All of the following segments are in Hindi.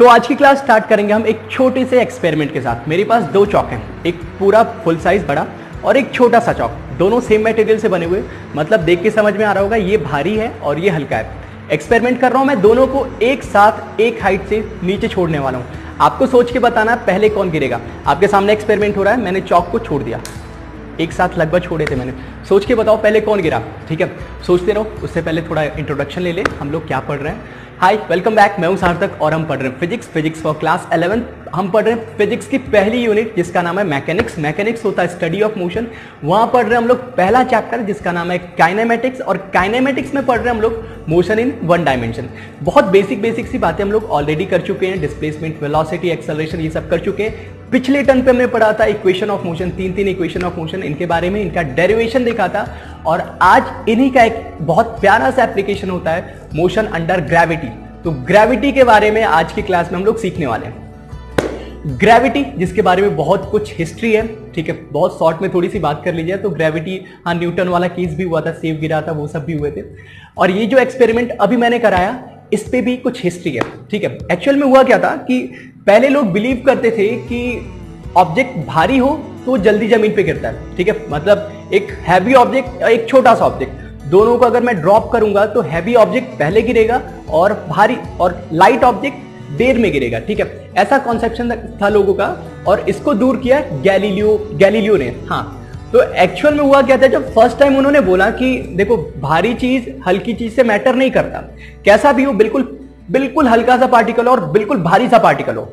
तो आज की क्लास स्टार्ट करेंगे हम एक छोटे से एक्सपेरिमेंट के साथ। मेरे पास दो चौक हैं, एक पूरा फुल साइज बड़ा और एक छोटा सा चौक। दोनों सेम मटेरियल से बने हुए, मतलब देख के समझ में आ रहा होगा ये भारी है और ये हल्का है। एक्सपेरिमेंट कर रहा हूं मैं, दोनों को एक साथ एक हाइट से नीचे छोड़ने वाला हूं। आपको सोच के बताना पहले कौन गिरेगा। आपके सामने एक्सपेरिमेंट हो रहा है, मैंने चौक को छोड़ दिया, एक साथ लगभग छोड़े थे मैंने। सोच के बताओ पहले कौन गिरा। ठीक है, सोचते रहो, उससे पहले थोड़ा इंट्रोडक्शन ले ले, हम लोग क्या पढ़ रहे हैं। हाय, वेलकम बैक, मैं हूं सार्थक और हम पढ़ रहे हैं फिजिक्स फॉर क्लास 11। हम पढ़ रहे हैं फिजिक्स की पहली यूनिट जिसका नाम है मैकेनिक्स। मैकेनिक्स होता है स्टडी ऑफ मोशन। वहां पढ़ रहे हैं हम लोग पहला चैप्टर जिसका नाम है काइनेमेटिक्स, और काइनेमेटिक्स में पढ़ रहे हैं हम लोग मोशन इन वन डायमेंशन। बहुत बेसिक सी बातें हम लोग ऑलरेडी कर चुके हैं, डिस्प्लेसमेंट, वेलोसिटी, एक्सेलरेशन, ये सब कर चुके हैं। पिछले टर्न पे हमने पढ़ा था इक्वेशन ऑफ मोशन, तीन इक्वेशन ऑफ मोशन, इनके बारे में, इनका डेरिवेशन देखा था। और आज इन्हीं का एक बहुत प्यारा सा एप्लीकेशन होता है मोशन अंडर ग्रेविटी। तो ग्रेविटी के बारे में आज की क्लास में हम लोग सीखने वाले हैं। ग्रेविटी, जिसके बारे में बहुत कुछ हिस्ट्री है, ठीक है, बहुत शॉर्ट में थोड़ी सी बात कर लीजिए। तो ग्रेविटी, हाँ, न्यूटन वाला केस भी हुआ था, सेब गिरा था, वो सब भी हुए थे। और ये जो एक्सपेरिमेंट अभी मैंने कराया, इस पे भी कुछ हिस्ट्री है। ठीक है, एक्चुअल में हुआ क्या था कि पहले लोग बिलीव करते थे कि ऑब्जेक्ट भारी हो तो जल्दी जमीन पे गिरता है। ठीक है, मतलब एक हैवी ऑब्जेक्ट, एक छोटा सा ऑब्जेक्ट, दोनों को अगर मैं ड्रॉप करूंगा तो हैवी ऑब्जेक्ट पहले गिरेगा और भारी और लाइट ऑब्जेक्ट देर में गिरेगा। ठीक है, ऐसा कॉन्सेप्शन था लोगों का, और इसको दूर किया गैलीलियो ने। हाँ, तो एक्चुअल में हुआ क्या था, जब फर्स्ट टाइम उन्होंने बोला कि देखो भारी चीज हल्की चीज से मैटर नहीं करता, कैसा भी हो, बिल्कुल हल्का सा पार्टिकल और बिल्कुल भारी सा पार्टिकल हो,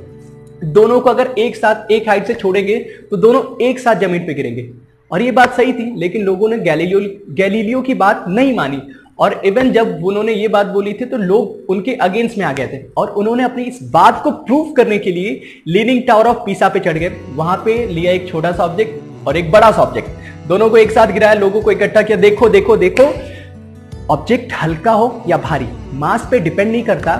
दोनों को अगर एक साथ एक हाइट से छोड़ेंगे तो दोनों एक साथ जमीन पे गिरेंगे। और ये बात सही थी, लेकिन लोगों ने गैलीलियो की बात नहीं मानी। और इवन जब उन्होंने ये बात बोली थी तो लोग उनके अगेंस्ट में आ गए थे, और उन्होंने अपनी इस बात को प्रूव करने के लिए लीनिंग टावर ऑफ पीसा पे चढ़ गए। वहां पे लिया एक छोटा सा ऑब्जेक्ट और एक बड़ा सा ऑब्जेक्ट, दोनों को एक साथ गिराया, लोगों को इकट्ठा किया। देखो देखो देखो, ऑब्जेक्ट हल्का हो या भारी, मास पे डिपेंड नहीं करता,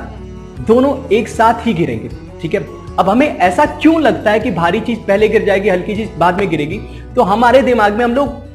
दोनों एक साथ ही गिरेंगे। ठीक है, अब हमें ऐसा क्यों लगता है कि भारी चीज पहले गिर जाएगी, हल्की चीज बाद में गिरेगी? तो हमारे दिमाग में हम लोग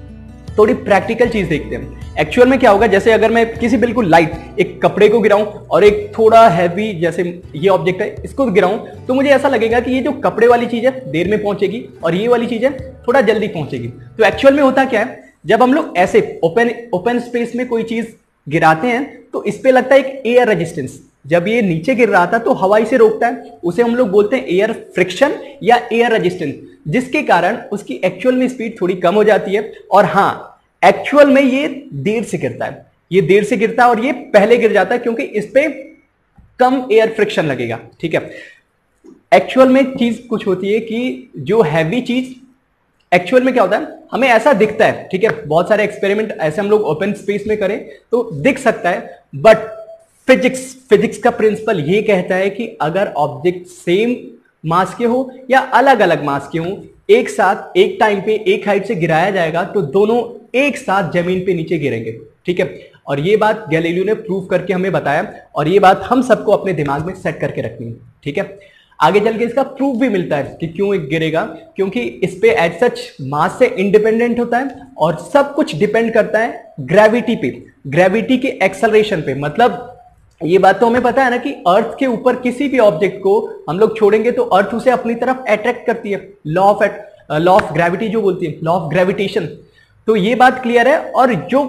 थोड़ी प्रैक्टिकल चीज देखते हैं। एक्चुअल में क्या होगा, जैसे अगर मैं किसी बिल्कुल लाइट एक कपड़े को गिराऊं और एक थोड़ा हैवी, जैसे ये ऑब्जेक्ट है, इसको गिराऊं, तो मुझे ऐसा लगेगा कि ये जो कपड़े वाली चीज है देर में पहुंचेगी और ये वाली चीज है थोड़ा जल्दी पहुंचेगी। तो एक्चुअल में होता क्या है, जब हम लोग ऐसे ओपन स्पेस में कोई चीज गिराते हैं तो इस पे लगता है एक एयर रेजिस्टेंस। जब ये नीचे गिर रहा था तो हवाई से रोकता है, उसे हम लोग बोलते हैं एयर फ्रिक्शन या एयर रेजिस्टेंस, जिसके कारण उसकी एक्चुअल में स्पीड थोड़ी कम हो जाती है। और हाँ, एक्चुअल में ये देर से गिरता है, ये देर से गिरता है और ये पहले गिर जाता है क्योंकि इस पे कम एयर फ्रिक्शन लगेगा। ठीक है, एक्चुअल में चीज कुछ होती है कि जो हैवी चीज, एक्चुअल में क्या होता है, हमें ऐसा दिखता है। ठीक है, बहुत सारे एक्सपेरिमेंट ऐसे हम लोग ओपन स्पेस में करें तो दिख सकता है, बट फिजिक्स का प्रिंसिपल ये कहता है कि अगर ऑब्जेक्ट सेम मास के हो या अलग अलग मास के हो, एक साथ एक टाइम पे एक हाइट से गिराया जाएगा तो दोनों एक साथ जमीन पे नीचे गिरेंगे। ठीक है, और ये बात गैलीलियो ने प्रूव करके हमें बताया, और ये बात हम सबको अपने दिमाग में सेट करके रखनी है। ठीक है, आगे चल के इसका प्रूफ भी मिलता है कि क्यों एक गिरेगा, क्योंकि इस पे एज सच मास से इंडिपेंडेंट होता है और सब कुछ डिपेंड करता है ग्रेविटी पे, ग्रेविटी के एक्सेलरेशन पे। मतलब ये बात तो हमें पता है ना कि अर्थ के ऊपर किसी भी ऑब्जेक्ट को हम लोग छोड़ेंगे तो अर्थ उसे अपनी तरफ अट्रैक्ट करती है, लॉ ऑफ ग्रेविटी जो बोलती है, लॉ ऑफ ग्रेविटेशन। तो ये बात क्लियर है। और जो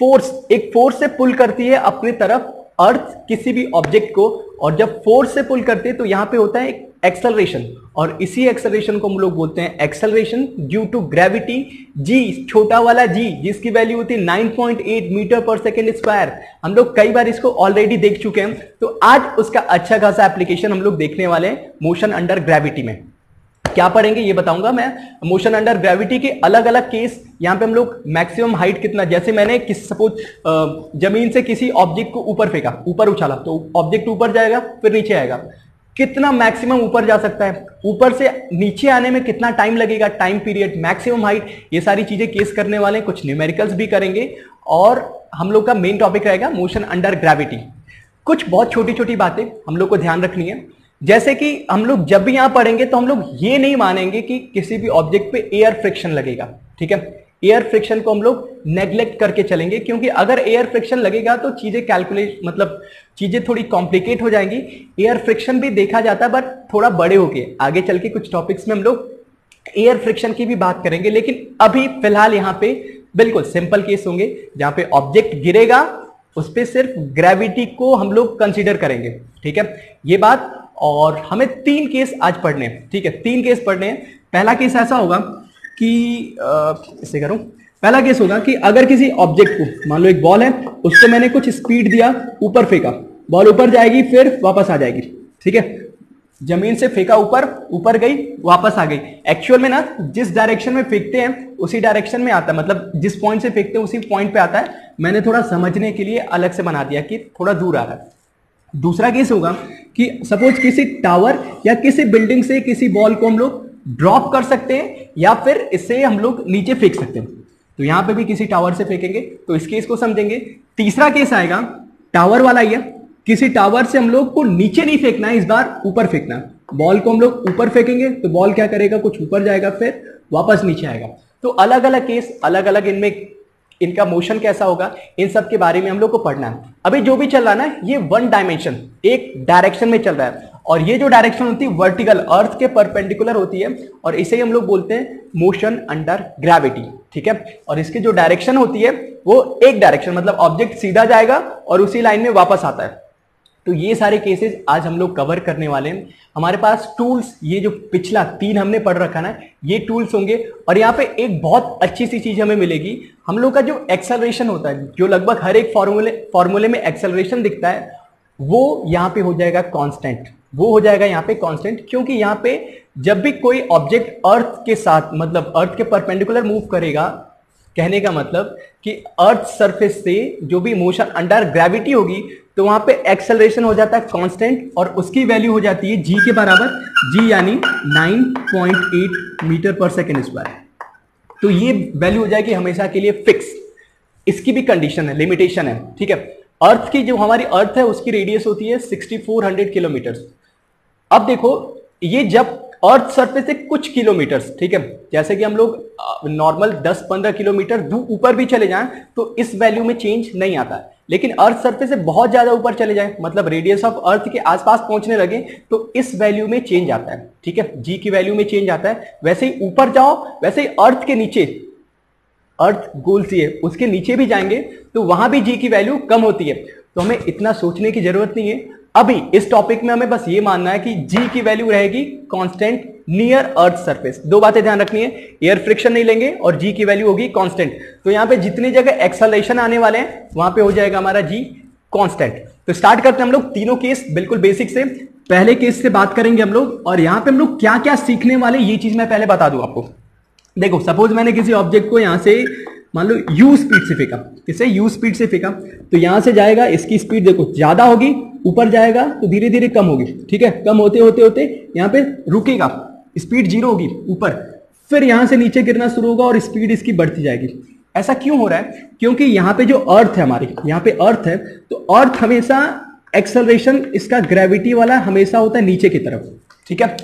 फोर्स, एक फोर्स से पुल करती है अपनी तरफ अर्थ किसी भी ऑब्जेक्ट को, और जब फोर्स से पुल करते हैं तो यहां पे होता है एक एक्सेलरेशन, और इसी एक्सेलरेशन को हम लोग बोलते हैं एक्सेलरेशन ड्यू टू ग्रेविटी। जी, छोटा वाला जी, जिसकी वैल्यू होती है 9.8 मीटर पर सेकेंड स्क्वायर। हम लोग कई बार इसको ऑलरेडी देख चुके हैं, तो आज उसका अच्छा खासा एप्लीकेशन हम लोग देखने वाले हैं मोशन अंडर ग्रेविटी में। क्या पढ़ेंगे ये बताऊंगा मैं। मोशन अंडर ग्रेविटी के अलग अलग केस, यहां पे हम लोग मैक्सिमम हाइट कितना, जैसे मैंने सपोज जमीन से किसी ऑब्जेक्ट को ऊपर फेंका, ऊपर उछाला, तो ऑब्जेक्ट ऊपर जाएगा फिर नीचे आएगा, कितना मैक्सिमम ऊपर जा सकता है, ऊपर से नीचे आने में कितना टाइम लगेगा, टाइम पीरियड, मैक्सिमम हाइट, ये सारी चीजें केस करने वाले हैं। कुछ न्यूमेरिकल्स भी करेंगे, और हम लोग का मेन टॉपिक रहेगा मोशन अंडर ग्रेविटी। कुछ बहुत छोटी छोटी बातें हम लोग को ध्यान रखनी है, जैसे कि हम लोग जब भी यहां पढ़ेंगे तो हम लोग ये नहीं मानेंगे कि किसी भी ऑब्जेक्ट पे एयर फ्रिक्शन लगेगा। ठीक है, एयर फ्रिक्शन को हम लोग नेग्लेक्ट करके चलेंगे, क्योंकि अगर एयर फ्रिक्शन लगेगा तो चीजें कैलकुलेट मतलब चीजें थोड़ी कॉम्प्लिकेट हो जाएंगी। एयर फ्रिक्शन भी देखा जाता है बट थोड़ा बड़े होके, आगे चल के कुछ टॉपिक्स में हम लोग एयर फ्रिक्शन की भी बात करेंगे, लेकिन अभी फिलहाल यहां पे बिल्कुल सिंपल केस होंगे जहां पे ऑब्जेक्ट गिरेगा उस पर सिर्फ ग्रेविटी को हम लोग कंसीडर करेंगे। ठीक है, ये बात। और हमें 3 केस आज पढ़ने हैं। ठीक है, 3 केस पढ़ने हैं। पहला केस ऐसा होगा कि इसे करूं, पहला केस होगा कि अगर किसी ऑब्जेक्ट को, मान लो एक बॉल है, उसको मैंने कुछ स्पीड दिया, ऊपर फेंका, बॉल ऊपर जाएगी फिर वापस आ जाएगी। ठीक है, जमीन से फेंका ऊपर, ऊपर गई वापस आ गई। एक्चुअल में ना जिस डायरेक्शन में फेंकते हैं उसी डायरेक्शन में आता है, मतलब जिस पॉइंट से फेंकते हैं उसी पॉइंट पे आता है। मैंने थोड़ा समझने के लिए अलग से बना दिया कि थोड़ा दूर आ रहा है। दूसरा केस होगा कि सपोज किसी टावर या किसी बिल्डिंग से किसी बॉल को हम लोग ड्रॉप कर सकते हैं या फिर इससे हम लोग नीचे फेंक सकते हैं। तो यहां पे भी किसी टावर से फेंकेंगे तो इस केस को समझेंगे। तीसरा केस आएगा टावर वाला ही है, किसी टावर से हम लोग को नीचे नहीं फेंकना है, इस बार ऊपर फेंकना है। बॉल को हम लोग ऊपर फेंकेंगे तो बॉल क्या करेगा, कुछ ऊपर जाएगा फिर वापस नीचे आएगा। तो अलग अलग केस, अलग अलग इनमें इनका मोशन कैसा होगा, इन सब के बारे में हम लोग को पढ़ना है। अभी जो भी चल रहा है ना, ये वन डायमेंशन, एक डायरेक्शन में चल रहा है, और ये जो डायरेक्शन होती है वर्टिकल, अर्थ के परपेंडिकुलर होती है, और इसे हम लोग बोलते हैं मोशन अंडर ग्रेविटी। ठीक है, और इसकी जो डायरेक्शन होती है वो एक डायरेक्शन, मतलब ऑब्जेक्ट सीधा जाएगा और उसी लाइन में वापस आता है। तो ये सारे केसेस आज हम लोग कवर करने वाले हैं। हमारे पास टूल्स, ये जो पिछला 3 हमने पढ़ रखा ना, ये टूल्स होंगे। और यहाँ पे एक बहुत अच्छी सी चीज हमें मिलेगी, हम लोग का जो एक्सेलरेशन होता है, जो लगभग हर एक फॉर्मूले में एक्सेलरेशन दिखता है, वो यहाँ पे हो जाएगा कांस्टेंट। वो हो जाएगा यहाँ पे कांस्टेंट, क्योंकि यहाँ पे जब भी कोई ऑब्जेक्ट अर्थ के साथ, मतलब अर्थ के परपेंडिकुलर मूव करेगा, कहने का मतलब कि अर्थ सरफेस से जो भी मोशन अंडर ग्रेविटी होगी तो वहां पे एक्सेलरेशन हो जाता है कांस्टेंट, और उसकी वैल्यू हो जाती है जी के बराबर, जी यानी 9.8 मीटर पर सेकेंड स्क्वायर। तो ये वैल्यू हो जाएगी हमेशा के लिए फिक्स। इसकी भी कंडीशन है, लिमिटेशन है। ठीक है, अर्थ की जो हमारी अर्थ है उसकी रेडियस होती है 6400 किलोमीटर। अब देखो ये जब अर्थ सरफेस से कुछ किलोमीटर्स, ठीक है, जैसे कि हम लोग नॉर्मल 10-15 किलोमीटर दूर ऊपर भी चले जाएं तो इस वैल्यू में चेंज नहीं आता है, लेकिन अर्थ सरफेस से बहुत ज्यादा ऊपर चले जाएं, मतलब रेडियस ऑफ अर्थ के आसपास पहुंचने लगे तो इस वैल्यू में चेंज आता है। ठीक है, जी की वैल्यू में चेंज आता है। वैसे ही ऊपर जाओ, वैसे ही अर्थ के नीचे, अर्थ गोल सी है उसके नीचे भी जाएंगे तो वहां भी जी की वैल्यू कम होती है। तो हमें इतना सोचने की जरूरत नहीं है। अभी इस टॉपिक में हमें बस ये मानना है कि जी की वैल्यू रहेगी कांस्टेंट नियर अर्थ सरफेस। 2 बातें ध्यान रखनी है, एयर फ्रिक्शन नहीं लेंगे और जी की वैल्यू होगी कांस्टेंट। तो यहां पे जितनी जगह एक्सेलरेशन आने वाले हैं वहां पे हो जाएगा हमारा जी कांस्टेंट। तो स्टार्ट करते हैं हम लोग तीनों केस बिल्कुल बेसिक से। पहले केस से बात करेंगे हम लोग, और यहां पे हम लोग क्या क्या सीखने वाले ये चीज मैं पहले बता दूं आपको। देखो सपोज मैंने किसी ऑब्जेक्ट को यहां से मान लो यू स्पीड से फेंका, किसे यू स्पीड से फेंका, तो यहां से जाएगा, इसकी स्पीड देखो ज्यादा होगी, ऊपर जाएगा तो धीरे धीरे कम होगी। ठीक है, कम होते होते होते यहां पे रुकेगा, स्पीड 0 होगी ऊपर, फिर यहां से नीचे गिरना शुरू होगा और स्पीड इसकी बढ़ती जाएगी। ऐसा क्यों हो रहा है? क्योंकि यहां पे जो अर्थ है हमारी, यहां पे अर्थ है, तो अर्थ हमेशा एक्सेलरेशन इसका ग्रेविटी वाला हमेशा होता है नीचे की तरफ। ठीक है,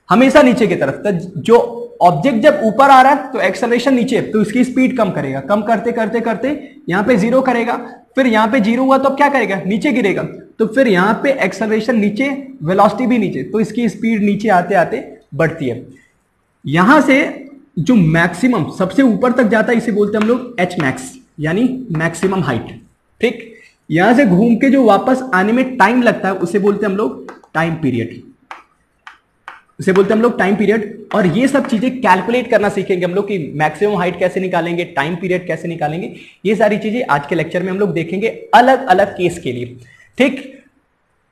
हमेशा नीचे की तरफ। तो जो ऑब्जेक्ट जब ऊपर आ रहा है तो एक्सेलरेशन नीचे, तो इसकी स्पीड कम करेगा, कम करते करते करते यहां पे 0 करेगा, फिर यहां पे 0 हुआ तो अब क्या करेगा, नीचे गिरेगा, तो फिर यहां पे एक्सेलरेशन नीचे, वेलोसिटी भी नीचे, तो इसकी स्पीड नीचे आते आते बढ़ती है। यहां से जो मैक्सिमम सबसे ऊपर तक जाता है इसे बोलते हैं हम लोग एच मैक्स, यानी मैक्सिमम हाइट। ठीक, यहां से घूम के जो वापस आने में टाइम लगता है उसे बोलते हैं हम लोग टाइम पीरियड, उसे बोलते हैं हम लोग टाइम पीरियड। और ये सब चीजें कैलकुलेट करना सीखेंगे हम लोग कि मैक्सिमम हाइट कैसे निकालेंगे, टाइम पीरियड कैसे निकालेंगे, ये सारी चीजें आज के लेक्चर में हम लोग देखेंगे अलग अलग केस के लिए। ठीक,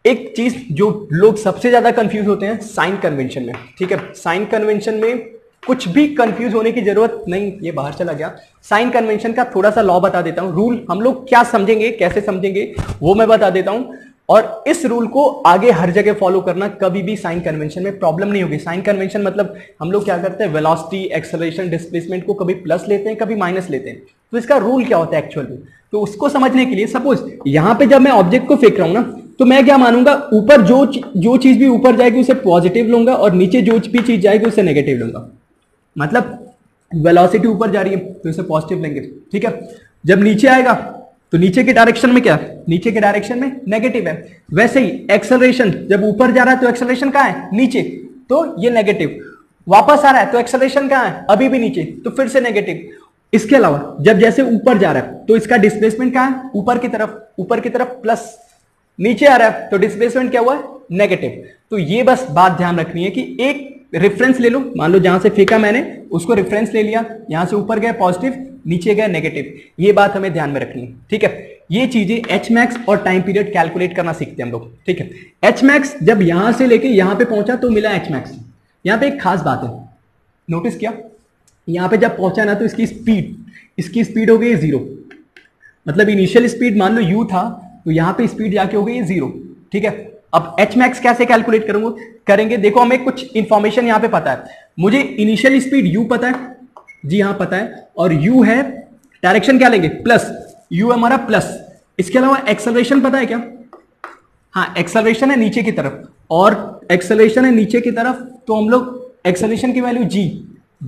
एक चीज जो लोग सबसे ज्यादा कंफ्यूज होते हैं साइन कन्वेंशन में। ठीक है, साइन कन्वेंशन में कुछ भी कंफ्यूज होने की जरूरत नहीं, ये बाहर चला गया। साइन कन्वेंशन का थोड़ा सा लॉ बता देता हूं, रूल हम लोग क्या समझेंगे, कैसे समझेंगे वो मैं बता देता हूं, और इस रूल को आगे हर जगह फॉलो करना, कभी भी साइन कन्वेंशन में प्रॉब्लम नहीं होगी। साइन कन्वेंशन मतलब हम लोग क्या करते हैं, वेलोसिटी, एक्सेलरेशन, डिस्प्लेसमेंट को कभी प्लस लेते हैं कभी माइनस लेते हैं, तो इसका रूल क्या होता है एक्चुअल में, तो उसको समझने के लिए सपोज यहां पे जब मैं ऑब्जेक्ट को फेंक रहा हूं ना, तो मैं क्या मानूंगा, ऊपर जो चीज भी ऊपर जाएगी उसे पॉजिटिव लूंगा और नीचे जो भी चीज जाएगी उसे नेगेटिव लूंगा। मतलब वेलोसिटी ऊपर जा रही है तो इसे पॉजिटिव लेंगे, ठीक है। जब नीचे आएगा तो नीचे के डायरेक्शन में क्या, नीचे के डायरेक्शन में नेगेटिव है। वैसे ही एक्सेलरेशन जब ऊपर जा रहा है तो एक्सेलरेशन कहां है, नीचे, तो ये नेगेटिव। वापस आ रहा है तो एक्सेलरेशन कहां है, अभी भी नीचे, तो फिर से नेगेटिव। इसके अलावा जब जैसे ऊपर जा रहा है तो इसका डिस्प्लेसमेंट कहां है, ऊपर की तरफ, ऊपर की तरफ प्लस। नीचे आ रहा है तो डिस्प्लेसमेंट क्या हुआ है, नेगेटिव। तो ये बस बात ध्यान रखनी है कि एक रेफरेंस ले लो, मान लो जहां से फेंका मैंने उसको रेफरेंस ले लिया, यहां से ऊपर गया पॉजिटिव, नीचे गया नेगेटिव, ये बात हमें ध्यान में रखनी है, ठीक है। ये चीजें एच मैक्स और टाइम पीरियड कैलकुलेट करना सीखते हैं हम लोग, ठीक है। एच मैक्स जब यहां से लेके यहां पे पहुंचा तो मिला एच मैक्स। यहां पे एक खास बात है, नोटिस किया, यहां पे जब पहुंचा ना तो इसकी स्पीड हो गई 0, मतलब इनिशियल स्पीड मान लो u था तो यहां पे स्पीड जाके हो गई 0, ठीक है। अब एच मैक्स कैसे कैलकुलेट करेंगे, देखो हमें कुछ इंफॉर्मेशन यहां पे पता है। मुझे इनिशियल स्पीड u पता है, जी हाँ पता है, और u है, डायरेक्शन क्या लेंगे, प्लस, u हमारा प्लस। इसके अलावा एक्सेलरेशन पता है क्या, हाँ एक्सेलरेशन है नीचे की तरफ, और एक्सेलरेशन है नीचे की तरफ तो हम लोग एक्सेलरेशन की वैल्यू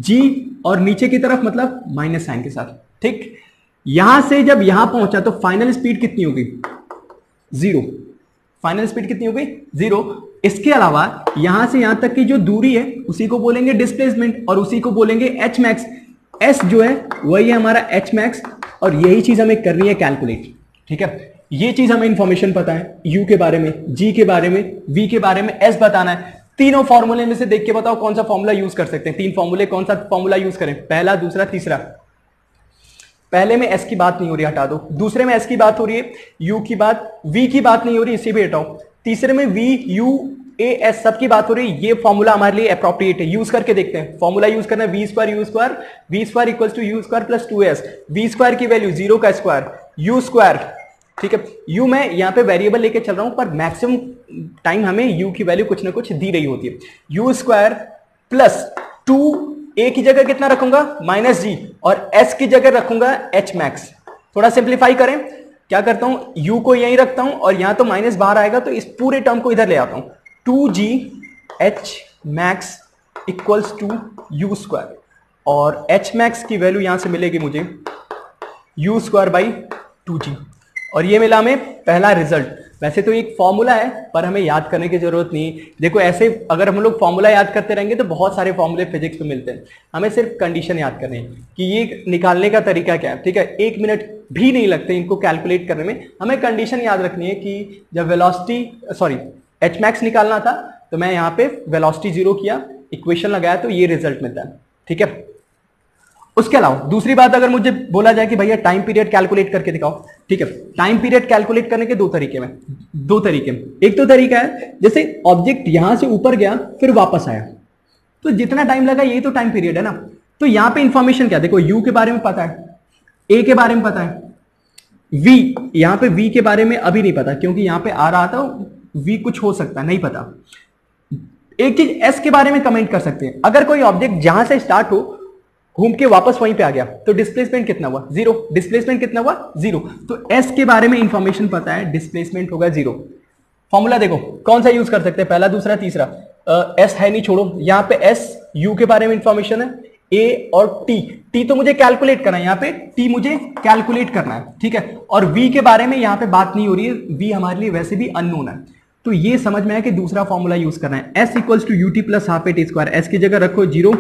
g और नीचे की तरफ मतलब माइनस साइन के साथ, ठीक। यहां से जब यहां पहुंचा तो फाइनल स्पीड कितनी होगी, 0। फाइनल स्पीड कितनी हो गई, 0। इसके अलावा यहां से यहां तक की जो दूरी है उसी को बोलेंगे डिस्प्लेसमेंट और उसी को बोलेंगे एच मैक्स। एस जो है वही है हमारा एच मैक्स, और यही चीज हमें करनी है कैलकुलेट, ठीक है। ये चीज हमें इंफॉर्मेशन पता है, यू के बारे में, जी के बारे में, वी के बारे में, एस बताना है। तीनों फॉर्मूले में से देख के बताओ कौन सा फॉर्मूला यूज कर सकते हैं, 3 फॉर्मूले, कौन सा फॉर्मूला यूज करें, पहला, दूसरा, तीसरा। पहले में एस की बात नहीं हो रही, हटा दो। दूसरे में एस की बात हो रही है, यू की बात, वी की बात नहीं हो रही, इसे भी हटाओ। तीसरे में वी, यू, ए, एस सब की बात हो रही है। ये फॉर्मूला हमारे लिए अप्रोप्रिएट है, यूज करके देखते हैं। फॉर्मूला यूज करना है, v square equals to u square plus 2s। V square की वैल्यू 0 का स्क्वायर, यू स्क्वायर, ठीक है। यू मैं यहाँ पे वेरिएबल लेके चल रहा हूं, पर मैक्सिमम टाइम हमें यू की वैल्यू कुछ ना कुछ दी रही होती है। यू स्क्वायर प्लस 2, ए की जगह कितना रखूंगा, माइनस जी, और एस की जगह रखूंगा एच मैक्स। थोड़ा सिंप्लीफाई करें, क्या करता हूं, यू को यहीं रखता हूं और यहां तो माइनस बाहर आएगा तो इस पूरे टर्म को इधर ले आता हूं। 2g H max equals to u square, और एच मैक्स की वैल्यू यहां से मिलेगी मुझे यू स्क्वायर बाई 2g, और ये मिला हमें पहला रिजल्ट। वैसे तो एक फॉर्मूला है पर हमें याद करने की जरूरत नहीं। देखो ऐसे अगर हम लोग फॉर्मूला याद करते रहेंगे तो बहुत सारे फॉर्मूले फिजिक्स में मिलते हैं, हमें सिर्फ कंडीशन याद करनी है कि ये निकालने का तरीका क्या है, ठीक है। 1 मिनट भी नहीं लगते इनको कैलकुलेट करने में, हमें कंडीशन याद रखनी है कि जब वेलोसिटी एच मैक्स निकालना था तो मैं यहाँ पे वेलोसिटी 0 किया, इक्वेशन लगाया तो ये रिजल्ट मिलता है, ठीक है। उसके अलावा दूसरी बात अगर मुझे बोला जाए कि भैया टाइम पीरियड कैलकुलेट करके दिखाओ, ठीक है। टाइम पीरियड कैलकुलेट करने के दो तरीके एक तो तरीका है जैसे ऑब्जेक्ट यहां से ऊपर गया फिर वापस आया तो जितना टाइम लगा यही तो टाइम पीरियड है ना। तो यहां पे इंफॉर्मेशन क्या, देखो यू के बारे में पता है, ए के बारे में पता है, वी, यहां पे वी के बारे में अभी नहीं पता क्योंकि यहां पे आ रहा था, वी कुछ हो सकता है नहीं पता। एक चीज एस के बारे में कमेंट कर सकते हैं, अगर कोई ऑब्जेक्ट जहां से स्टार्ट हो घूम के वापस वहीं पे आ गया तो डिस्प्लेसमेंट कितना हुआ, 0। डिस्प्लेसमेंट कितना हुआ, 0। तो एस के बारे में इंफॉर्मेशन पता है, डिस्प्लेसमेंट होगा 0। फॉर्मूला देखो कौन सा यूज कर सकते हैं, पहला, दूसरा, तीसरा। एस है नहीं, छोड़ो। यहां पे एस, यू के बारे में इंफॉर्मेशन है, ए और टी तो मुझे कैलकुलेट करना है, यहां पे टी मुझे कैलकुलेट करना है, ठीक है। और वी के बारे में यहां पे बात नहीं हो रही है, वी हमारे लिए वैसे भी अननोन है। तो ये समझ में आया कि दूसरा फॉर्मूला यूज करना है, S equals to U T plus half A T square. S की जगह रखो 0,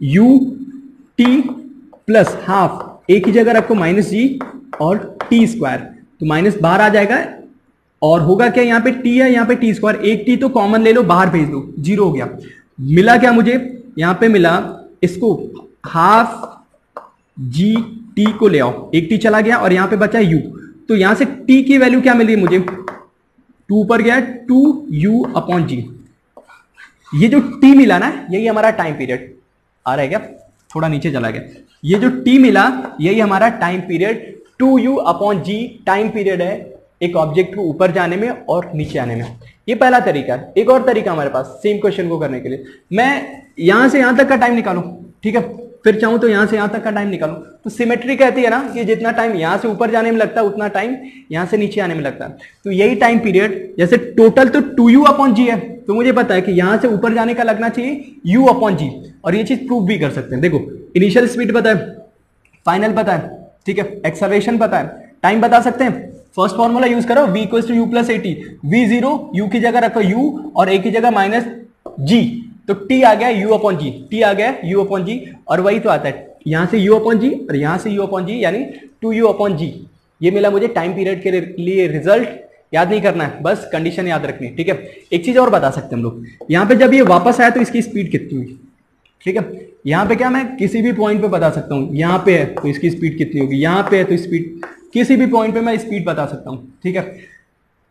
u T plus half, a की जगह रखो माइनस जी और टी स्क्वायर, तो माइनस बाहर आ जाएगा और होगा क्या, यहाँ पे टी है, यहाँ पे टी स्क्वायर, एक टी तो कॉमन ले लो, बाहर भेज दो, 0 हो गया। मिला क्या मुझे, यहाँ पे मिला, इसको हाफ जी टी को ले आओ, एक टी चला गया और यहाँ पे बचा यू, तो यहां से टी की वैल्यू क्या मिली मुझे, 2 पर गया 2u अपॉन जी। ये जो टी मिला ना यही हमारा टाइम पीरियड आ रहा है क्या, थोड़ा नीचे चला गया, ये जो टी मिला यही हमारा टाइम पीरियड 2u अपॉन जी टाइम पीरियड है एक ऑब्जेक्ट को ऊपर जाने में और नीचे आने में। ये पहला तरीका है। एक और तरीका हमारे पास सेम क्वेश्चन को करने के लिए, मैं यहां से यहां तक का टाइम निकालूं, ठीक है, फिर चाहूं तो यहां से यहां तक का टाइम निकालूं, तो सिमेट्री कहती है ना कि जितना टाइम यहां से ऊपर जाने में लगता है उतना टाइम यहां से नीचे आने में लगता है। तो यही टाइम पीरियड, जैसे टोटल तो 2u अपॉन जी है, तो मुझे पता है कि यहां से ऊपर जाने का लगना चाहिए u अपॉन जी, और ये चीज प्रूव भी कर सकते हैं। देखो इनिशियल स्पीड पता है, फाइनल पता है, ठीक है, एक्सेलरेशन पता है, टाइम बता सकते हैं। फर्स्ट फॉर्मूला यूज करो, v equal to u plus a t, v zero, u की जगह रखो u और a की जगह माइनस g, तो t आ गया u अपॉन जी, t आ गया u अपॉन जी, और वही तो आता है यहां से u अपॉन जी और यहां से u अपॉन जी, यानी 2u अपॉन जी। ये मिला मुझे टाइम पीरियड के लिए रिजल्ट। याद नहीं करना है, बस कंडीशन याद रखनी है, ठीक है। एक चीज और बता सकते हैं हम लोग, यहाँ पे जब ये वापस आया तो इसकी स्पीड कितनी हुई, ठीक है। यहाँ पे क्या मैं किसी भी पॉइंट पे बता सकता हूँ, यहाँ पे है तो इसकी स्पीड कितनी होगी, यहाँ पे है तो स्पीड, किसी भी पॉइंट पे मैं स्पीड बता सकता हूँ, ठीक है।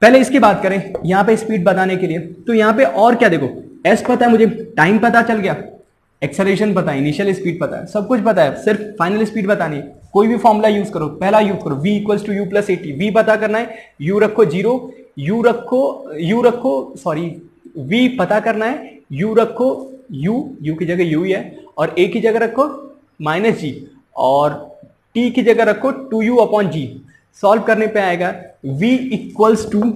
पहले इसकी बात करें, यहाँ पे स्पीड बताने के लिए, तो यहाँ पे और क्या, देखो एस पता है मुझे, टाइम पता चल गया, एक्सेलरेशन पता है, इनिशियल स्पीड पता है, सब कुछ पता है, सिर्फ फाइनल स्पीड बतानी है। कोई भी फॉर्मूला यूज करो, पहला यूज करो, v equals to u plus a t, v पता करना है, u रखो जीरो, u रखो सॉरी v पता करना है, u रखो u की जगह u ही है, और a की जगह रखो माइनस जी, और t की जगह रखो 2u अपॉन जी। सॉल्व करने पे आएगा v equals to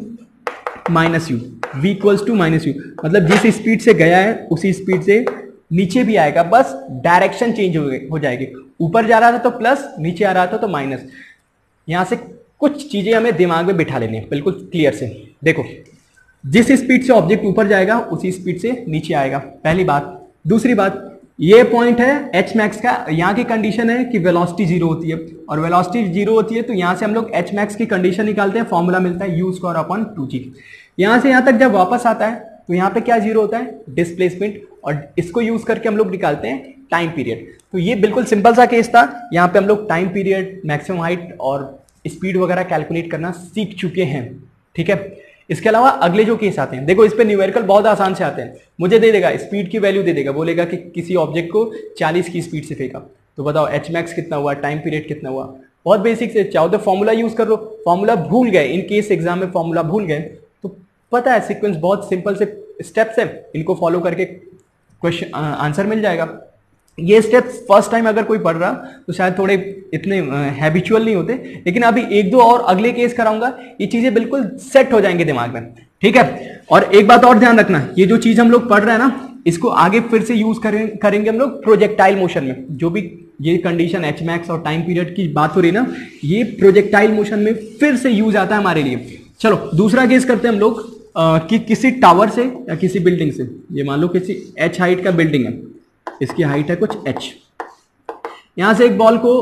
minus u, v equals to minus u, मतलब जिस स्पीड से गया है उसी स्पीड से नीचे भी आएगा, बस डायरेक्शन चेंज हो जाएगी। ऊपर जा रहा था तो प्लस, नीचे आ रहा था तो माइनस। यहां से कुछ चीजें हमें दिमाग में बिठा लेनी है बिल्कुल क्लियर से। देखो जिस स्पीड से ऑब्जेक्ट ऊपर जाएगा उसी स्पीड से नीचे आएगा, पहली बात। दूसरी बात, ये पॉइंट है एच मैक्स का, यहाँ की कंडीशन है कि वेलोसिटी जीरो होती है, और वेलोसिटी जीरो होती है तो यहां से हम लोग एच मैक्स की कंडीशन निकालते हैं, फॉर्मूला मिलता है यू स्क्वायर अपॉन 2g। यहां से यहां तक जब वापस आता है तो यहाँ पे क्या जीरो होता है, डिस्प्लेसमेंट, और इसको यूज करके हम लोग निकालते हैं टाइम पीरियड। तो ये बिल्कुल सिंपल सा केस था, यहाँ पे हम लोग टाइम पीरियड, मैक्सिमम हाइट और स्पीड वगैरह कैलकुलेट करना सीख चुके हैं, ठीक है। इसके अलावा अगले जो केस आते हैं, देखो इस पे न्यूमेरिकल बहुत आसान से आते हैं। मुझे दे देगा स्पीड की वैल्यू दे देगा, बोलेगा कि किसी ऑब्जेक्ट को 40 की स्पीड से फेंका, तो बताओ एच मैक्स कितना हुआ, टाइम पीरियड कितना हुआ। बहुत बेसिक से, चाहो तो फॉर्मूला यूज कर लो, फॉर्मूला भूल गए, इन केस एग्जाम में फॉर्मूला भूल गए तो पता है सीक्वेंस बहुत सिंपल से स्टेप्स है, इनको फॉलो करके क्वेश्चन आंसर मिल जाएगा। ये स्टेप्स फर्स्ट टाइम अगर कोई पढ़ रहा तो शायद थोड़े इतने हैबिचुअल नहीं होते, लेकिन अभी एक दो और अगले केस कराऊंगा, ये चीजें बिल्कुल सेट हो जाएंगे दिमाग में, ठीक है। और एक बात और ध्यान रखना, ये जो चीज हम लोग पढ़ रहे हैं ना, इसको आगे फिर से यूज करेंगे हम लोग प्रोजेक्टाइल मोशन में। जो भी ये कंडीशन एच मैक्स और टाइम पीरियड की बात हो रही ना, ये प्रोजेक्टाइल मोशन में फिर से यूज आता है हमारे लिए। चलो दूसरा केस करते हैं हम लोग, कि किसी टावर से या किसी बिल्डिंग से, ये मान लो किसी h हाइट का बिल्डिंग है, इसकी हाइट है कुछ h, यहां से एक बॉल को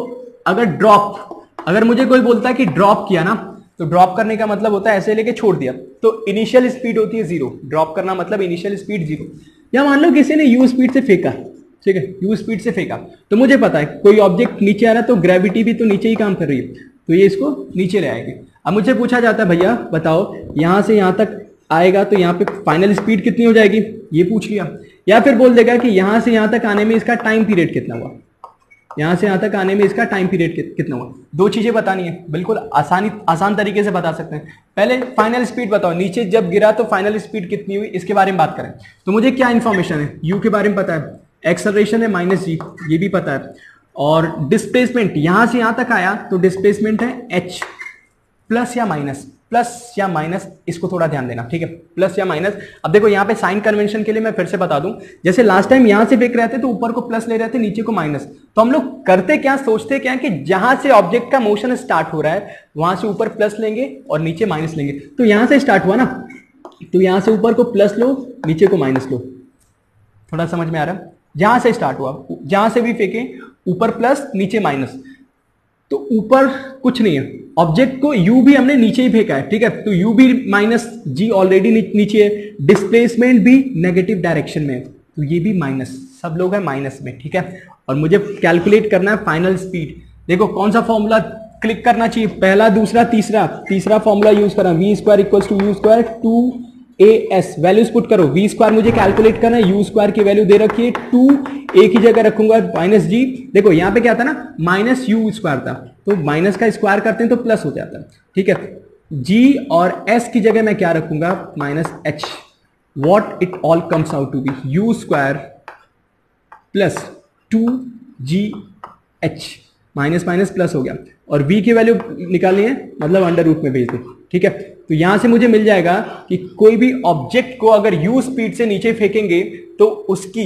अगर मुझे कोई बोलता है कि ड्रॉप किया ना, तो ड्रॉप करने का मतलब होता है ऐसे लेके छोड़ दिया, तो इनिशियल स्पीड होती है जीरो, ड्रॉप करना मतलब इनिशियल स्पीड जीरो। या मान लो किसी ने यू स्पीड से फेंका, ठीक है, यू स्पीड से फेंका, तो मुझे पता है कोई ऑब्जेक्ट नीचे आ रहा है तो ग्रेविटी भी तो नीचे ही काम कर रही है, तो ये इसको नीचे ले आएगी। अब मुझे पूछा जाता है भैया बताओ यहां से यहां तक आएगा तो यहाँ पे फाइनल स्पीड कितनी हो जाएगी, ये पूछ लिया। या फिर बोल देगा कि यहां से यहां तक आने में इसका टाइम पीरियड कितना हुआ, यहां से यहां तक आने में इसका टाइम पीरियड कितना हुआ। दो चीजें बतानी है, बिल्कुल आसान तरीके से बता सकते हैं। पहले फाइनल स्पीड बताओ, नीचे जब गिरा तो फाइनल स्पीड कितनी हुई, इसके बारे में बात करें। तो मुझे क्या इंफॉर्मेशन है, यू के बारे में पता है, एक्सेलरेशन है माइनस जी, ये भी पता है, और डिस्प्लेसमेंट यहां से यहां तक आया तो डिस्प्लेसमेंट है एच, प्लस या माइनस, इसको थोड़ा ध्यान देना, ठीक है, प्लस या माइनस। अब देखो यहाँ पे साइन कन्वेंशन के लिए मैं फिर से बता दूं, जैसे लास्ट टाइम यहां से फेंक रहे थे तो ऊपर को प्लस ले रहे थे, नीचे को माइनस, तो हम लोग करते क्या, सोचते क्या कि जहां से ऑब्जेक्ट का मोशन स्टार्ट हो रहा है वहां से ऊपर प्लस लेंगे और नीचे माइनस लेंगे। तो यहां से स्टार्ट हुआ ना, तो यहां से ऊपर को प्लस लो, नीचे को माइनस लो, थोड़ा समझ में आ रहा है। जहां से स्टार्ट हुआ, जहां से भी फेंके, ऊपर प्लस नीचे माइनस, तो ऊपर कुछ नहीं है, ऑब्जेक्ट को u भी हमने नीचे ही फेंका है, ठीक है, तो u भी माइनस g ऑलरेडी नीचे है, डिस्प्लेसमेंट भी नेगेटिव डायरेक्शन में है, तो ये भी माइनस, सब लोग है माइनस में, ठीक है। और मुझे कैलकुलेट करना है फाइनल स्पीड। देखो कौन सा फॉर्मूला क्लिक करना चाहिए, पहला, दूसरा, तीसरा फॉर्मूला यूज करना, v square equal to u square 2as, values put करो, वी स्क्वायर मुझे कैलकुलेट करना है, यू स्क्वायर की वैल्यू दे रखी है 2a की जगह रखूंगा माइनस जी। देखो यहाँ पे क्या था ना, माइनस यू स्क्वायर था, तो माइनस का स्क्वायर करते हैं तो प्लस हो जाता है, ठीक है। g और s की जगह मैं क्या रखूंगा, minus h, what it all comes out to be u square plus 2gh, minus minus plus हो गया, और v की वैल्यू निकालनी है मतलब अंडर रूट में भेज दो, ठीक है। तो यहां से मुझे मिल जाएगा कि कोई भी ऑब्जेक्ट को अगर u स्पीड से नीचे फेंकेंगे तो उसकी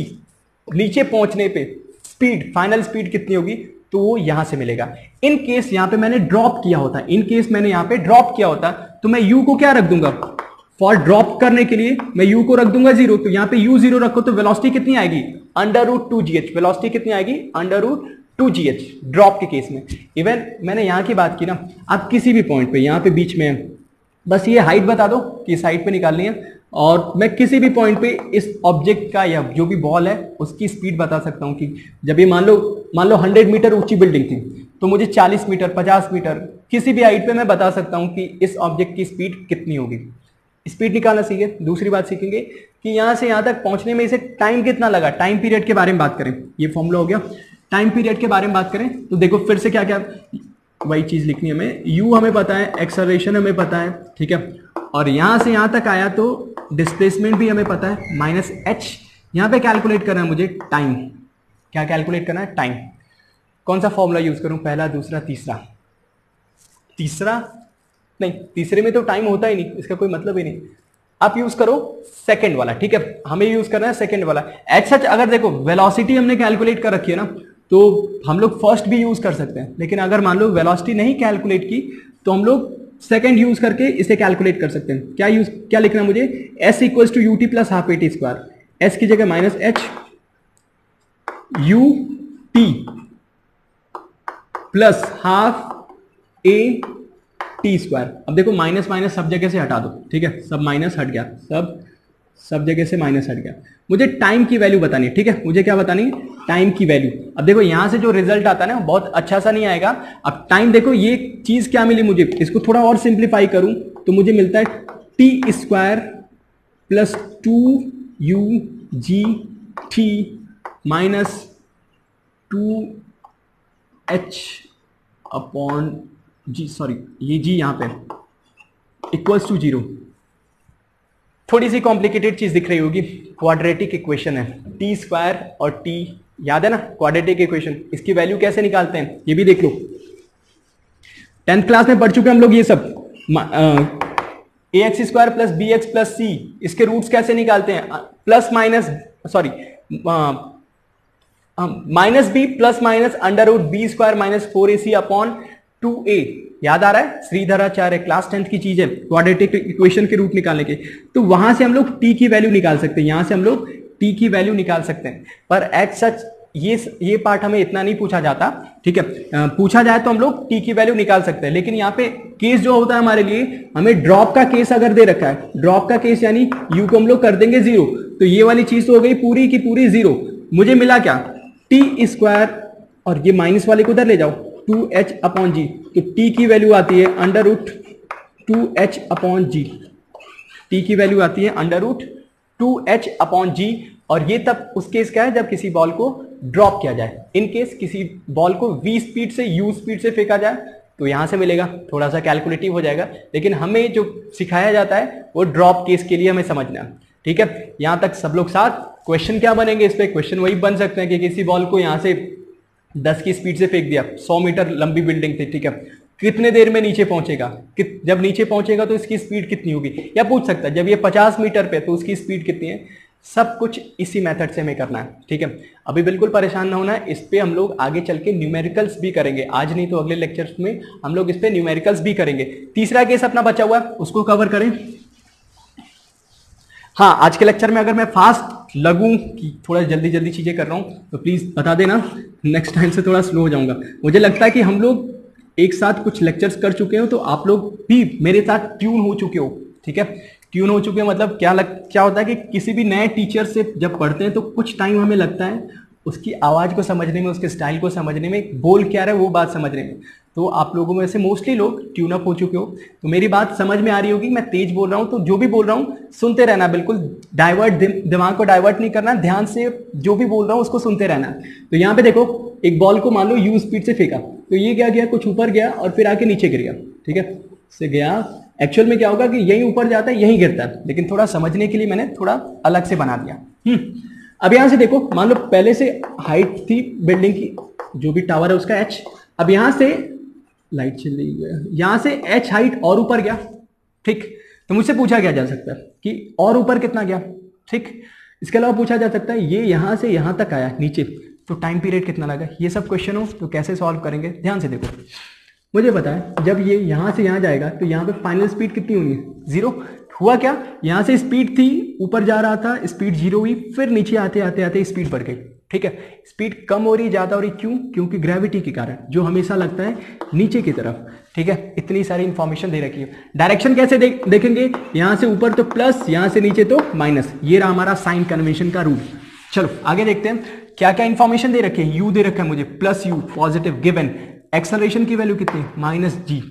नीचे पहुंचने पे स्पीड, फाइनल स्पीड कितनी होगी, तो वो यहां से मिलेगा। इन केस यहां पे मैंने ड्रॉप किया होता, इन केस मैंने यहां पे ड्रॉप किया होता, तो मैं u को क्या रख दूंगा, फॉर ड्रॉप करने के लिए मैं u को रख दूंगा 0। तो यहां पे u 0 रखो तो वेलोसिटी कितनी आएगी, √2gh। वेलोसिटी कितनी आएगी, √2gh ड्रॉप के केस में। इवन मैंने यहां की बात की ना, आप किसी भी पॉइंट पे यहां पे बीच में बस ये हाइट बता दो कि इस हाइट पे निकालनी है, और मैं किसी भी पॉइंट पे इस ऑब्जेक्ट का या जो भी बॉल है उसकी स्पीड बता सकता हूं कि जब ये मान लो 100 मीटर ऊंची बिल्डिंग थी तो मुझे 40 मीटर 50 मीटर किसी भी हाइट पे मैं बता सकता हूं कि इस ऑब्जेक्ट की स्पीड कितनी होगी। स्पीड निकालना सीखे। दूसरी बात सीखेंगे कि यहां से यहां तक पहुंचने में इसे टाइम कितना लगा, टाइम पीरियड के बारे में बात करें। ये फॉर्मूला हो गया। टाइम पीरियड के बारे में बात करें तो देखो फिर से क्या क्या वही चीज लिखनी है हमें। u हमें पता है, एक्सेलरेशन हमें पता है, ठीक है, और यहां से यहां तक आया तो डिस्प्लेसमेंट भी हमें पता है, -h। यहां पे कैलकुलेट करना है मुझे टाइम। क्या कैलकुलेट करना है, टाइम। कौन सा फॉर्मूला यूज करूं, पहला, दूसरा, तीसरा? तीसरा नहीं, तीसरे में तो टाइम होता ही नहीं, इसका कोई मतलब ही नहीं। आप यूज करो सेकंड वाला, ठीक है, हमें यूज करना है सेकंड वाला। एच सच अगर देखो वेलोसिटी हमने कैलकुलेट कर रखी है ना, तो हम लोग फर्स्ट भी यूज कर सकते हैं, लेकिन अगर मान लो वेलोसिटी नहीं कैलकुलेट की तो हम लोग सेकंड यूज करके इसे कैलकुलेट कर सकते हैं। क्या लिखना है मुझे, s equals to U T plus half A T square. S की जगह -h u t plus half A T square. अब देखो माइनस माइनस सब जगह से हटा दो, ठीक है, सब माइनस हट गया, सब जगह से माइनस हट गया। मुझे टाइम की वैल्यू बतानी है, ठीक है, मुझे क्या बतानी है, टाइम की वैल्यू। अब देखो यहां से जो रिजल्ट आता है ना बहुत अच्छा सा नहीं आएगा। अब टाइम देखो ये चीज क्या मिली मुझे, इसको थोड़ा और सिंप्लीफाई करूं तो मुझे मिलता है T square plus 2u(g)t minus 2h/g, sorry ये g यहां पे इक्वल्स टू 0। थोड़ी सी कॉम्प्लिकेटेड चीज दिख रही होगी, क्वाड्रेटिक इक्वेशन है, टी स्क्वायर और टी, याद है ना क्वाड्रेटिक इक्वेशन। इसकी वैल्यू कैसे निकालते हैं ये भी देख लो, 10th क्लास में पढ़ चुके हम लोग ये सब। ax square plus B X plus C, इसके रूट्स कैसे निकालते हैं, plus minus sorry minus B plus minus √b square minus 4ac upon 2a। याद आ रहा है, श्रीधराचार्य क्लास 10th की चीज है, क्वाड्रेटिक इक्वेशन के रूट निकालने के। तो वहां से हम लोग t की वैल्यू निकाल सकते हैं, यहां से हम लोग t की वैल्यू निकाल सकते हैं। पर एज सच ये पार्ट हमें इतना नहीं पूछा जाता, ठीक है, पूछा जाए तो हम लोग t की वैल्यू निकाल सकते हैं। लेकिन यहाँ पे केस जो होता है हमारे लिए, हमें ड्रॉप का केस अगर दे रखा है, ड्रॉप का केस यानी u को हम लोग कर देंगे 0, तो ये वाली चीज तो हो गई पूरी की पूरी 0। मुझे मिला क्या, टी स्क्वायर, और ये माइनस वाले को उधर ले जाओ, 2h/g, तो t की वैल्यू आती है √2h/g। t की वैल्यू आती है √2h/g, और ये तब उस केस क्या है जब किसी बॉल को ड्रॉप किया जाए। इन केस किसी बॉल को v स्पीड से u स्पीड से फेंका जाए तो यहां से मिलेगा, थोड़ा सा कैलकुलेटिव हो जाएगा, लेकिन हमें जो सिखाया जाता है वो ड्रॉप केस के लिए हमें समझना है, ठीक है। यहां तक सब लोग साथ। क्वेश्चन क्या बनेंगे इस पे, क्वेश्चन वही बन सकते हैं कि किसी बॉल को यहां से 10 की स्पीड से फेंक दिया, 100 मीटर लंबी बिल्डिंग थी, ठीक है, कितने देर में नीचे पहुंचेगा, जब नीचे पहुंचेगा तो इसकी स्पीड कितनी होगी, या पूछ सकता है जब ये 50 मीटर पे तो उसकी स्पीड कितनी है। सब कुछ इसी मेथड से हमें करना है, ठीक है। अभी बिल्कुल परेशान ना होना है, इस पे हम लोग आगे चल के न्यूमेरिकल्स भी करेंगे, आज नहीं तो अगले लेक्चर्स में हम लोग इस पे न्यूमेरिकल्स भी करेंगे। तीसरा केस अपना बचा हुआ है, उसको कवर करें। हाँ, आज के लेक्चर में अगर मैं फास्ट लगूं कि थोड़ा जल्दी जल्दी चीजें कर रहा हूं तो प्लीज बता देना, नेक्स्ट टाइम से थोड़ा स्लो हो जाऊंगा। मुझे लगता है कि हम लोग एक साथ कुछ लेक्चर्स कर चुके हो तो आप लोग भी मेरे साथ ट्यून हो चुके हो, ठीक है। ट्यून हो चुके हैं मतलब क्या होता है कि किसी भी नए टीचर से जब पढ़ते हैं तो कुछ टाइम हमें लगता है उसकी आवाज को समझने में, उसके स्टाइल को समझने में, बोल क्या रहा है वो बात समझने में। तो आप लोगों में से मोस्टली लोग ट्यून अप हो चुके हो, तो मेरी बात समझ में आ रही होगी। मैं तेज बोल रहा हूं तो जो भी बोल रहा हूं सुनते रहना, बिल्कुल दिमाग को डाइवर्ट नहीं करना, ध्यान से जो भी बोल रहा हूं उसको सुनते रहना। तो यहाँ पे देखो, एक बॉल को मान लो u स्पीड से फेंका, तो ये क्या गया, कुछ ऊपर गया और फिर आके नीचे गिर गया, ठीक है, से गया। एक्चुअल में क्या होगा कि यहीं ऊपर जाता है यहीं गिरता है, लेकिन थोड़ा समझने के लिए मैंने थोड़ा अलग से बना दिया। अब यहां से देखो, मान लो पहले से हाइट थी बिल्डिंग की, जो भी टावर है उसका h। अब यहां से लाइट चल रही है, यहां से h हाइट और ऊपर गया, ठीक। तो मुझसे पूछा क्या जा सकता है कि और ऊपर कितना गया, ठीक। इसके अलावा पूछा जा सकता है ये यहां से यहां तक आया नीचे, तो टाइम पीरियड कितना लगा। ये सब क्वेश्चन हो तो कैसे सॉल्व करेंगे, ध्यान से देखो। मुझे पता है जब ये यहां से यहां जाएगा तो यहां पे फाइनल स्पीड कितनी होगी, 0। हुआ क्या, यहां से स्पीड थी, ऊपर जा रहा था, स्पीड 0 हुई, फिर नीचे आते आते आते स्पीड बढ़ गई, ठीक है। स्पीड कम हो रही, ज्यादा हो रही, क्यों, क्योंकि ग्रेविटी के कारण, जो हमेशा लगता है नीचे की तरफ, ठीक है। इतनी सारी इंफॉर्मेशन दे रखी है। डायरेक्शन कैसे देखेंगे, यहां से ऊपर तो प्लस, यहां से नीचे तो माइनस। ये रहा हमारा साइन कन्वेंशन का रूल। चलो आगे देखते हैं क्या क्या इंफॉर्मेशन दे रखी है। यू दे रखा है मुझे plus you, positive given. Acceleration की वैल्यू कितनी, माइनस जी,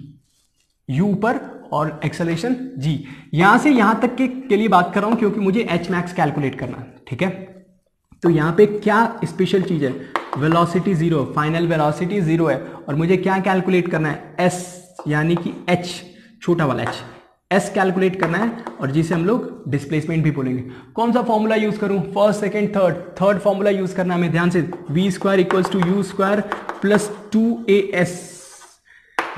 यू ऊपर और एक्सेलरेशन जी। यहां से यहां तक के लिए बात कर रहा हूं क्योंकि मुझे एच मैक्स कैलकुलेट करना है, ठीक है। तो यहां पे क्या स्पेशल चीज है, वेलोसिटी 0, फाइनल वेलोसिटी 0 है, और मुझे क्या कैलकुलेट करना है, एस यानी कि एच, छोटा वाला एच, एस कैलकुलेट करना है, और जिसे हम लोग डिस्प्लेसमेंट भी बोलेंगे। कौन सा फॉर्मूला यूज करूं, first second third formula use करना है हमें, ध्यान से। V square equals to u square plus 2as।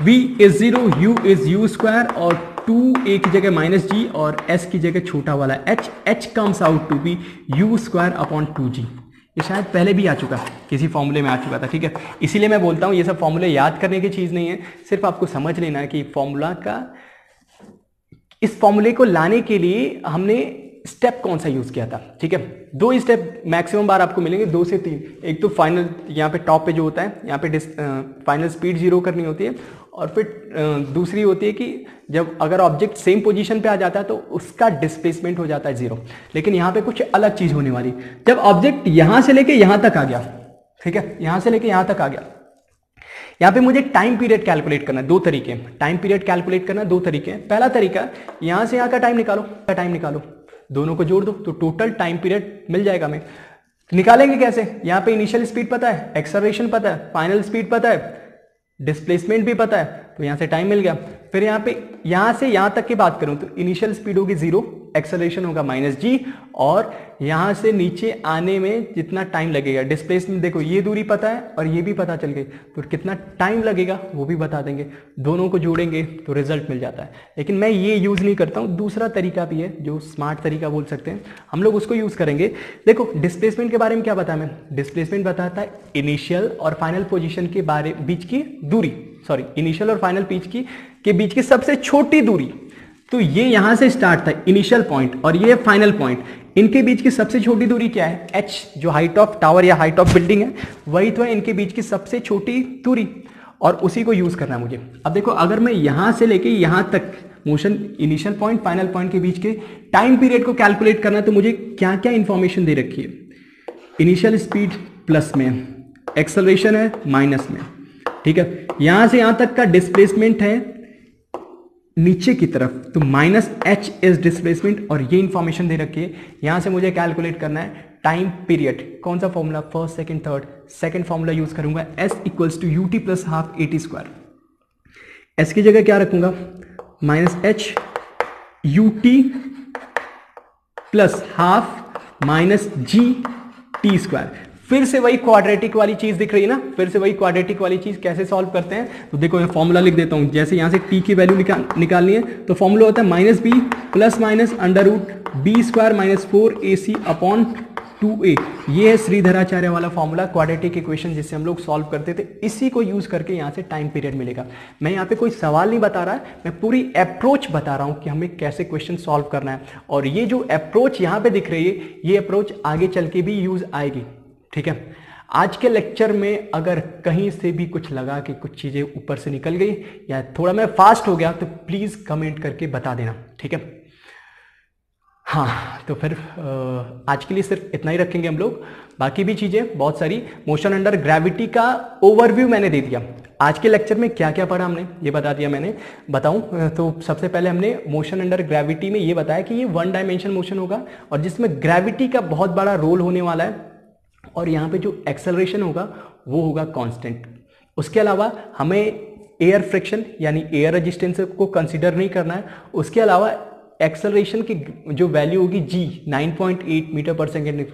v is 0, u is u square, और 2a की जगह माइनस जी, और s की जगह छोटा वाला h। h comes out to be u square upon 2g। ये शायद पहले भी आ चुका, किसी फॉर्मूले में आ चुका था, ठीक है। इसीलिए मैं बोलता हूँ ये सब फॉर्मूले याद करने की चीज़ नहीं है, सिर्फ आपको समझ लेना है कि फॉर्मूला का, इस फॉर्मूले को लाने के लिए हमने स्टेप कौन सा यूज किया था, ठीक है। 2 स्टेप मैक्सिमम बार आपको मिलेंगे, 2 से 3। एक तो फाइनल, यहाँ पे टॉप पे जो होता है, यहाँ पे फाइनल स्पीड 0 करनी होती है, और फिर दूसरी होती है कि जब अगर ऑब्जेक्ट सेम पोजीशन पे आ जाता है तो उसका डिस्प्लेसमेंट हो जाता है 0। लेकिन यहाँ पे कुछ अलग चीज होने वाली, जब ऑब्जेक्ट यहां से लेके यहां तक आ गया, ठीक है, यहां से लेके यहां तक आ गया, यहाँ पे मुझे टाइम पीरियड कैलकुलेट करना है। 2 तरीके हैं टाइम पीरियड कैलकुलेट करना, 2 तरीके हैं। पहला तरीका, यहां से यहां का टाइम निकालो, दोनों को जोड़ दो तो टोटल टाइम पीरियड मिल जाएगा हमें। निकालेंगे कैसे, यहाँ पे इनिशियल स्पीड पता है, एक्सेलरेशन पता है, फाइनल स्पीड पता है, डिस्प्लेसमेंट भी पता है, तो यहां से टाइम मिल गया। फिर यहाँ पे यहां से यहां तक की बात करूं तो इनिशियल स्पीड होगी 0, एक्सेलरेशन होगा माइनस जी, और यहां से नीचे आने में जितना टाइम लगेगा, डिस्प्लेसमेंट देखो ये दूरी पता है और ये भी पता चल गई, तो कितना टाइम लगेगा वो भी बता देंगे। दोनों को जोड़ेंगे तो रिजल्ट मिल जाता है। लेकिन मैं ये यूज नहीं करता हूं, दूसरा तरीका भी है जो स्मार्ट तरीका बोल सकते हैं, हम लोग उसको यूज करेंगे। देखो डिस्प्लेसमेंट के बारे में क्या बताया मैं, डिस्प्लेसमेंट बताता है इनिशियल और फाइनल पोजिशन के बीच की दूरी, इनिशियल और फाइनल के बीच की सबसे छोटी दूरी। तो ये यहां से स्टार्ट था इनिशियल पॉइंट, और ये फाइनल पॉइंट, इनके बीच की सबसे छोटी दूरी क्या है, h, जो हाइट ऑफ टावर या हाइट ऑफ बिल्डिंग है वही तो है इनके बीच की सबसे छोटी दूरी, और उसी को यूज करना है मुझे। अब देखो अगर मैं यहां से लेके यहां तक motion, initial point final point के बीच के टाइम पीरियड को कैलकुलेट करना है, तो मुझे क्या क्या इंफॉर्मेशन दे रखी है। इनिशियल स्पीड प्लस में, एक्सेलरेशन है माइनस में, ठीक है। यहां से यहां तक का डिस्प्लेसमेंट है नीचे की तरफ, तो माइनस एच इज डिस्प्लेसमेंट, और ये इंफॉर्मेशन दे रखी है। यहां से मुझे कैलकुलेट करना है टाइम पीरियड। कौन सा formula, first second third, second formula use करूंगा, S equals to U T plus half A T square. S की जगह क्या रखूंगा, minus H U T plus half minus G T square. फिर से वही क्वाड्रेटिक वाली चीज दिख रही है ना, फिर से वही क्वाड्रेटिक वाली चीज कैसे सॉल्व करते हैं, तो देखो मैं फॉर्मूला लिख देता हूं। जैसे यहां से टी की वैल्यू निकालनी है तो फॉर्मूला होता है minus B plus minus under root B square minus 4ac upon 2a। ये है श्रीधराचार्य वाला फॉर्मूला, क्वाड्रेटिक इक्वेशन जिससे हम लोग सॉल्व करते थे। इसी को यूज करके यहाँ से टाइम पीरियड मिलेगा। मैं यहाँ पे कोई सवाल नहीं बता रहा, मैं पूरी अप्रोच बता रहा हूँ कि हमें कैसे क्वेश्चन सॉल्व करना है। और ये जो अप्रोच यहाँ पे दिख रही है, ये अप्रोच आगे चल के भी यूज आएगी, ठीक है। आज के लेक्चर में अगर कहीं से भी कुछ लगा कि कुछ चीजें ऊपर से निकल गई या थोड़ा मैं फास्ट हो गया तो प्लीज कमेंट करके बता देना, ठीक है। हाँ, तो फिर आज के लिए सिर्फ इतना ही रखेंगे हम लोग। बाकी भी चीजें बहुत सारी, मोशन अंडर ग्रेविटी का ओवरव्यू मैंने दे दिया। आज के लेक्चर में क्या क्या पढ़ा हमने ये बता दिया मैंने। बताऊं तो सबसे पहले हमने मोशन अंडर ग्रेविटी में ये बताया कि ये 1 डायमेंशन मोशन होगा और जिसमें ग्रेविटी का बहुत बड़ा रोल होने वाला है, और यहाँ पे जो एक्सेलरेशन होगा वो होगा कांस्टेंट। उसके अलावा हमें एयर फ्रिक्शन यानी एयर रेजिस्टेंस को कंसीडर नहीं करना है। उसके अलावा एक्सेलरेशन की जो वैल्यू होगी g 9.8 मीटर पर सेकेंड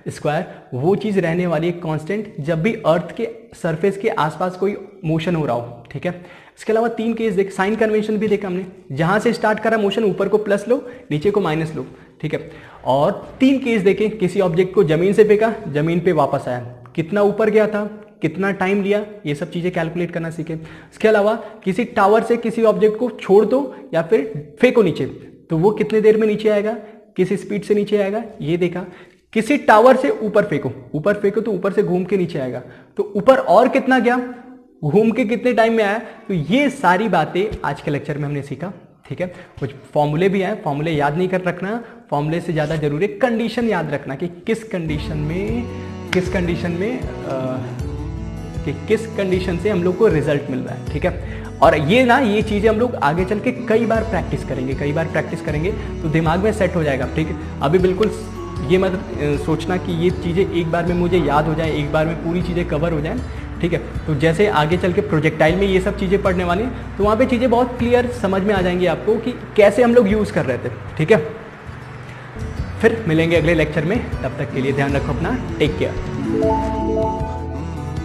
स्क्वायर, वो चीज़ रहने वाली है कांस्टेंट जब भी अर्थ के सरफेस के आसपास कोई मोशन हो रहा हो, ठीक है। इसके अलावा 3 केस देख, साइन कन्वेंशन भी देखा हमने, जहां से स्टार्ट करा मोशन ऊपर को प्लस लो, नीचे को माइनस लो, ठीक है। और 3 केस देखे, किसी ऑब्जेक्ट को जमीन से फेंका, जमीन पे वापस आया, कितना ऊपर गया था, कितना टाइम लिया, ये सब चीजें कैलकुलेट करना सीखे। इसके अलावा किसी टावर से किसी ऑब्जेक्ट को छोड़ दो या फिर फेंको नीचे, तो वो कितने देर में नीचे आएगा, किस स्पीड से नीचे आएगा, ये देखा। किसी टावर से ऊपर फेंको तो ऊपर से घूम के नीचे आएगा, तो ऊपर और कितना गया, घूम के कितने टाइम में आया। तो ये सारी बातें आज के लेक्चर में हमने सीखा, ठीक है। कुछ फॉर्मूले भी आए, फॉर्मूले याद नहीं कर रखना, फॉर्मूले से ज्यादा जरूरी है कंडीशन याद रखना कि किस कंडीशन से हम लोग को रिजल्ट मिल रहा है, ठीक है। और ये चीजें हम लोग आगे चल के कई बार प्रैक्टिस करेंगे तो दिमाग में सेट हो जाएगा, ठीक है। अभी बिल्कुल ये मत सोचना कि ये चीजें एक बार में मुझे याद हो जाए, एक बार में पूरी चीजें कवर हो जाए, ठीक है। तो जैसे आगे चल के प्रोजेक्टाइल में ये सब चीजें पढ़ने वाली हैं, तो वहाँ पे चीजें बहुत क्लियर समझ में आ जाएंगी आपको कि कैसे हम लोग यूज कर रहे थे, ठीक है। फिर मिलेंगे अगले लेक्चर में, तब तक के लिए ध्यान रखो अपना, टेक केयर।